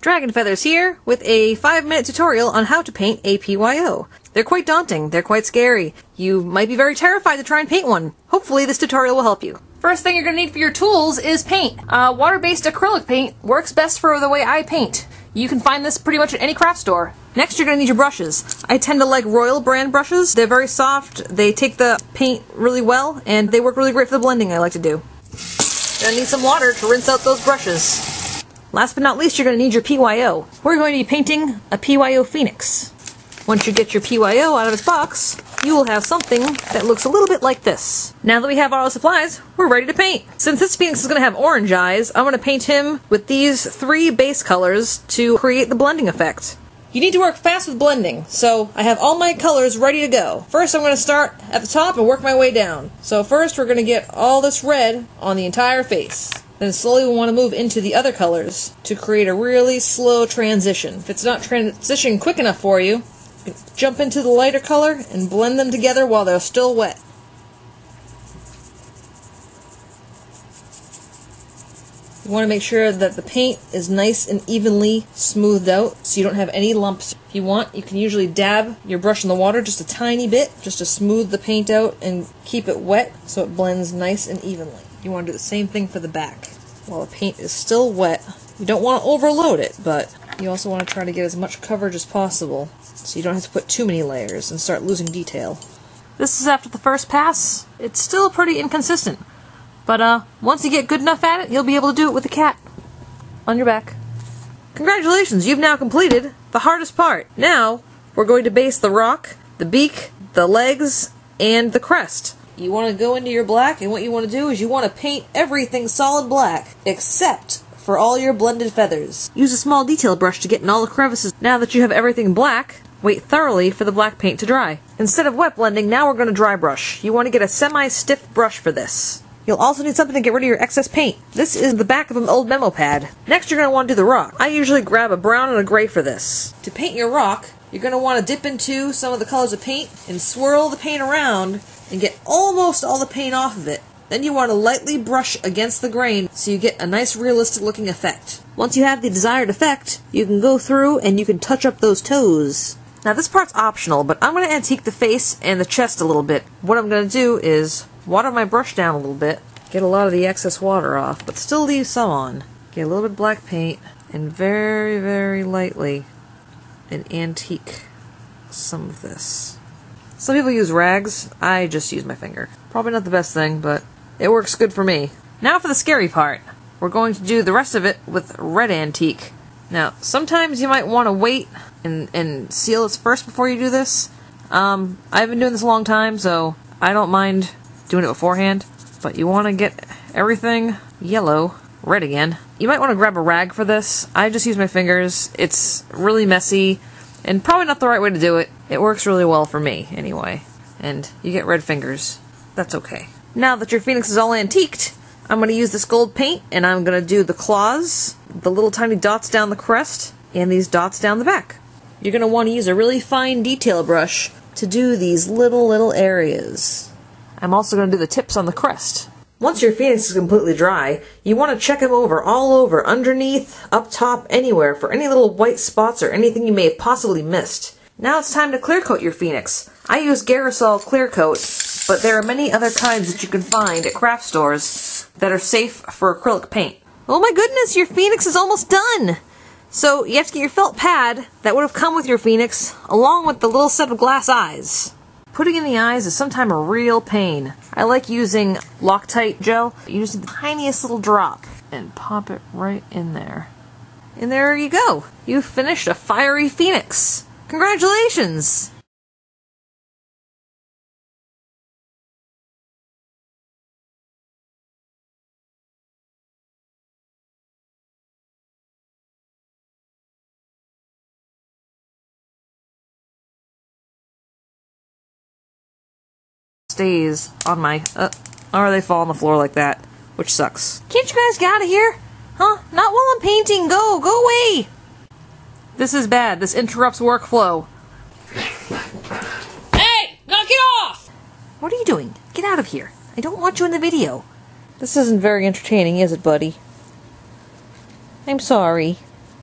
drag0nfeathers here with a 5-minute tutorial on how to paint a PYO. They're quite daunting, they're quite scary. You might be very terrified to try and paint one. Hopefully this tutorial will help you. First thing you're going to need for your tools is paint. Water-based acrylic paint works best for the way I paint. You can find this pretty much at any craft store. Next you're going to need your brushes. I tend to like Royal brand brushes. They're very soft, they take the paint really well, and they work really great for the blending I like to do. You're going to need some water to rinse out those brushes. Last but not least, you're going to need your PYO. We're going to be painting a PYO Phoenix. Once you get your PYO out of its box, you will have something that looks a little bit like this. Now that we have all the supplies, we're ready to paint. Since this Phoenix is going to have orange eyes, I'm going to paint him with these 3 base colors to create the blending effect. You need to work fast with blending, so I have all my colors ready to go. First I'm going to start at the top and work my way down. So first we're going to get all this red on the entire face. Then slowly we'll want to move into the other colors to create a really slow transition. If it's not transitioning quick enough for you, you can jump into the lighter color and blend them together while they're still wet. You want to make sure that the paint is nice and evenly smoothed out so you don't have any lumps. If you want, you can usually dab your brush in the water just a tiny bit just to smooth the paint out and keep it wet so it blends nice and evenly. You want to do the same thing for the back. While the paint is still wet, you don't want to overload it, but you also want to try to get as much coverage as possible so you don't have to put too many layers and start losing detail. This is after the first pass. It's still pretty inconsistent, but once you get good enough at it, you'll be able to do it with the cat on your back. Congratulations, you've now completed the hardest part. Now, we're going to base the rock, the beak, the legs, and the crest. You want to go into your black, and what you want to do is you want to paint everything solid black, except for all your blended feathers. Use a small detail brush to get in all the crevices. Now that you have everything black, wait thoroughly for the black paint to dry. Instead of wet blending, now we're going to dry brush. You want to get a semi-stiff brush for this. You'll also need something to get rid of your excess paint. This is the back of an old memo pad. Next you're going to want to do the rock. I usually grab a brown and a gray for this. To paint your rock, you're going to want to dip into some of the colors of paint and swirl the paint around and get almost all the paint off of it. Then you want to lightly brush against the grain so you get a nice realistic looking effect. Once you have the desired effect, you can go through and you can touch up those toes. Now this part's optional, but I'm going to antique the face and the chest a little bit. What I'm going to do is water my brush down a little bit, get a lot of the excess water off, but still leave some on. Get a little bit of black paint and very, very lightly antique some of this. Some people use rags, I just use my finger. Probably not the best thing, but it works good for me. Now for the scary part. We're going to do the rest of it with red antique. Now, sometimes you might want to wait and seal this first before you do this. I've been doing this a long time, so I don't mind doing it beforehand. But you want to get everything yellow, red again. You might want to grab a rag for this. I just use my fingers. It's really messy, and probably not the right way to do it. It works really well for me, anyway. And you get red fingers. That's okay. Now that your Phoenix is all antiqued, I'm going to use this gold paint, and I'm going to do the claws, the little tiny dots down the crest, and these dots down the back. You're going to want to use a really fine detail brush to do these little areas. I'm also going to do the tips on the crest. Once your Phoenix is completely dry, you want to check him over all over, underneath, up top, anywhere, for any little white spots or anything you may have possibly missed. Now it's time to clear coat your Phoenix. I use Garrisol clear coat, but there are many other kinds that you can find at craft stores that are safe for acrylic paint. Oh my goodness, your Phoenix is almost done! So you have to get your felt pad that would have come with your Phoenix, along with the little set of glass eyes. Putting in the eyes is sometimes a real pain. I like using Loctite gel. You just need the tiniest little drop and pop it right in there. And there you go. You've finished a fiery Phoenix. Congratulations! Stays on my, or they fall on the floor like that, which sucks. Can't you guys get out of here? Huh? Not while I'm painting. Go away! This is bad. This interrupts workflow. Hey! Knock it off! What are you doing? Get out of here. I don't want you in the video. This isn't very entertaining, is it, buddy? I'm sorry.